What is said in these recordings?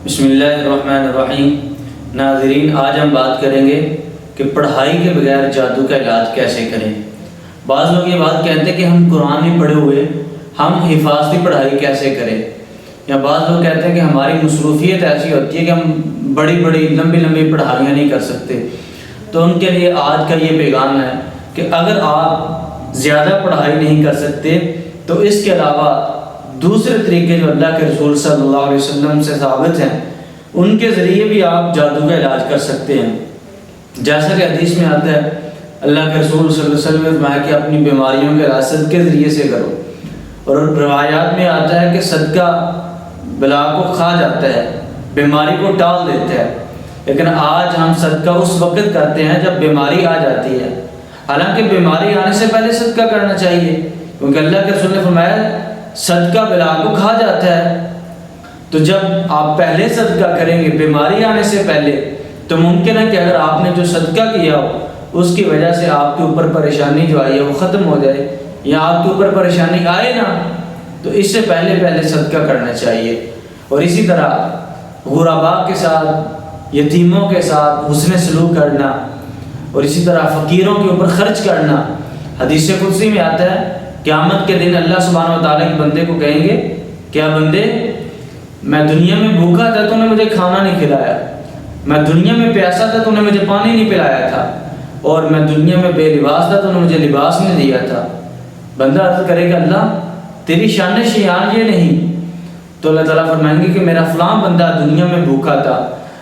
بسم اللہ الرحمن الرحیم۔ ناظرین، آج ہم بات کریں گے کہ پڑھائی کے بغیر جادو کا علاج کیسے کریں۔ بعض لوگ یہ بات کہتے ہیں کہ ہم قرآن نہیں پڑھے ہوئے، ہم حفاظتی پڑھائی کیسے کریں، یا بعض لوگ کہتے ہیں کہ ہماری مصروفیت ایسی ہوتی ہے کہ ہم بڑی لمبی پڑھائیاں نہیں کر سکتے۔ تو ان کے لیے آج کا یہ پیغام ہے کہ اگر آپ زیادہ پڑھائی نہیں کر سکتے تو اس کے علاوہ دوسرے طریقے جو اللہ کے رسول صلی اللہ علیہ وسلم سے ثابت ہیں، ان کے ذریعے بھی آپ جادو کا علاج کر سکتے ہیں۔ جیسا کہ حدیث میں آتا ہے، اللہ کے رسول صلی اللہ علیہ وسلم نے فرمایا کہ اپنی بیماریوں کے علاج صدقے کے ذریعے سے کرو، اور روایات میں آتا ہے کہ صدقہ بلا کو کھا جاتا ہے، بیماری کو ٹال دیتا ہے۔ لیکن آج ہم صدقہ اس وقت کرتے ہیں جب بیماری آ جاتی ہے، حالانکہ بیماری آنے سے پہلے صدقہ کرنا چاہیے، کیونکہ اللہ کے رسول نے فرمایا صدقہ بلا کو کھا جاتا ہے۔ تو جب آپ پہلے صدقہ کریں گے بیماری آنے سے پہلے، تو ممکن ہے کہ اگر آپ نے جو صدقہ کیا ہو اس کی وجہ سے آپ کے اوپر پریشانی جو آئی ہے وہ ختم ہو جائے، یا آپ کے اوپر پریشانی آئے نا، تو اس سے پہلے صدقہ کرنا چاہیے۔ اور اسی طرح غرباء کے ساتھ، یتیموں کے ساتھ حسن سلوک کرنا، اور اسی طرح فقیروں کے اوپر خرچ کرنا۔ حدیث قدسی میں آتا ہے قیامت کے دن اللہ سبحانہ و تعالیٰ کے بندے کو کہیں گے، کیا بندے، میں دنیا میں بھوکا تھا تو نے مجھے کھانا نہیں کھلایا، میں دنیا میں پیاسا تھا تو نے مجھے پانی نہیں پلایا تھا، اور میں دنیا میں بے لباس تھا تو نے مجھے لباس نہیں دیا تھا۔ بندہ عرض کرے گا اللہ تیری شان شیان یہ نہیں، تو اللہ تعالیٰ فرمائیں گے کہ میرا فلاں بندہ دنیا میں بھوکا تھا،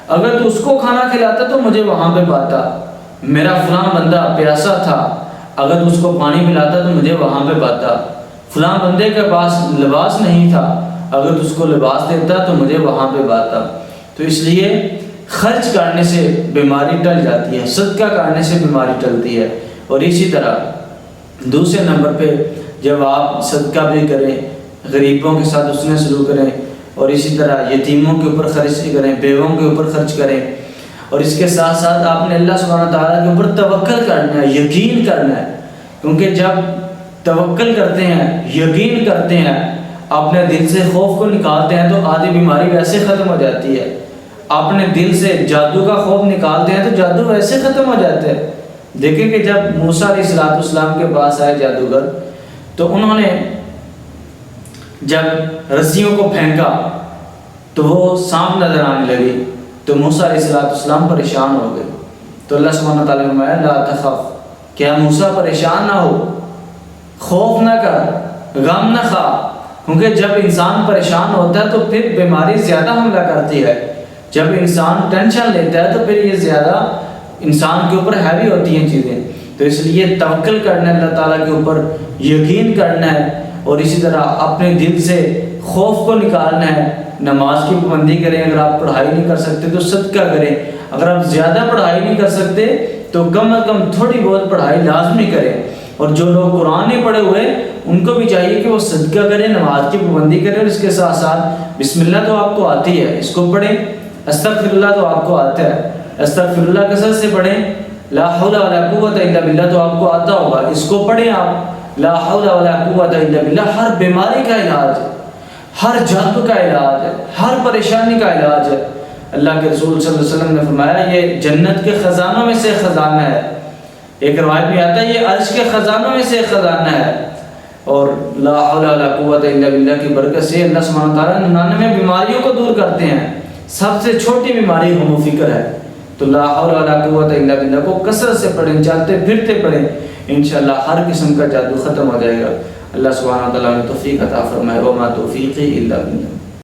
اگر تو اس کو کھانا کھلاتا تو مجھے وہاں پہ پاتا۔ میرا فلاں بندہ پیاسا تھا، اگر تو اس کو پانی پلاتا تو مجھے وہاں پہ پاتا۔ فلاں بندے کے پاس لباس نہیں تھا، اگر تو اس کو لباس دیتا تو مجھے وہاں پہ پاتا۔ تو اس لیے خرچ کرنے سے بیماری ٹل جاتی ہے، صدقہ کرنے سے بیماری ٹلتی ہے۔ اور اسی طرح دوسرے نمبر پہ جب آپ صدقہ بھی کریں، غریبوں کے ساتھ حسن سلوک کریں، اور اسی طرح یتیموں کے اوپر خرچ کریں، بیووں کے اوپر خرچ کریں، اور اس کے ساتھ ساتھ آپ نے اللہ سبحانہ تعالیٰ کے اوپر توکل کرنا ہے، یقین کرنا ہے، کیونکہ جب توکل کرتے ہیں، یقین کرتے ہیں، اپنے دل سے خوف کو نکالتے ہیں تو آدھی بیماری ویسے ختم ہو جاتی ہے۔ اپنے دل سے جادو کا خوف نکالتے ہیں تو جادو ویسے ختم ہو جاتا ہے۔ دیکھیں کہ جب موسیٰ علیہ السلام کے پاس آئے جادوگر، تو انہوں نے جب رسیوں کو پھینکا تو وہ سانپ نظر آنے لگی، تو موسیٰ علیہ السلام پریشان ہو گئے۔ تو اللہ سبحانہ تعالیٰ نے فرمایا لا تخف، کیا موسیٰ پریشان نہ ہو، خوف نہ کر، غم نہ کھا، کیونکہ جب انسان پریشان ہوتا ہے تو پھر بیماری زیادہ حملہ کرتی ہے۔ جب انسان ٹینشن لیتا ہے تو پھر یہ زیادہ انسان کے اوپر ہیوی ہوتی ہیں چیزیں۔ تو اس لیے توکل کرنا ہے، اللہ تعالیٰ کے اوپر یقین کرنا ہے، اور اسی طرح اپنے دل سے خوف کو نکالنا ہے۔ نماز کی پابندی کریں، اگر آپ پڑھائی نہیں کر سکتے تو صدقہ کریں، اگر آپ زیادہ پڑھائی نہیں کر سکتے تو کم از کم تھوڑی بہت پڑھائی لازمی کریں۔ اور جو لوگ قرآن نہیں پڑھے ہوئے ان کو بھی چاہیے کہ وہ صدقہ کریں، نماز کی پابندی کریں، اور اس کے ساتھ ساتھ بسم اللہ تو آپ کو آتی ہے، اس کو پڑھیں، استغفر اللہ تو آپ کو آتا ہے، استغفر اللہ کثرت سے پڑھیں، لا حول ولا قوت الا باللہ تو آپ کو آتا ہوگا، اس کو پڑھیں آپ، لا حول ولا قوت الا باللہ۔ ہر بیماری کا علاج ہے، ہر جادو کا علاج ہے، ہر پریشانی کا علاج ہے۔ اللہ کے رسول صلی اللہ علیہ وسلم نے فرمایا یہ جنت کے خزانوں میں سے خزانہ ہے، ایک روایت میں آتا ہے یہ عرش کے خزانوں میں سے خزانہ ہے۔ اور لا حول ولا قوت الا باللہ کی برکت سے اللہ سبحانہ تعالیٰ 99 بیماریوں کو دور کرتے ہیں۔ سب سے چھوٹی بیماری غم و فکر ہے، تو لا حول ولا قوت الا باللہ کو کثرت سے پڑھیں، چلتے پھرتے پڑھیں، انشاءاللہ ہر قسم کا جادو ختم ہو جائے گا۔ اللہ سبحانہ تعالیٰ نے توفیق عطا فرمائے، وما توفیقی الا باللہ۔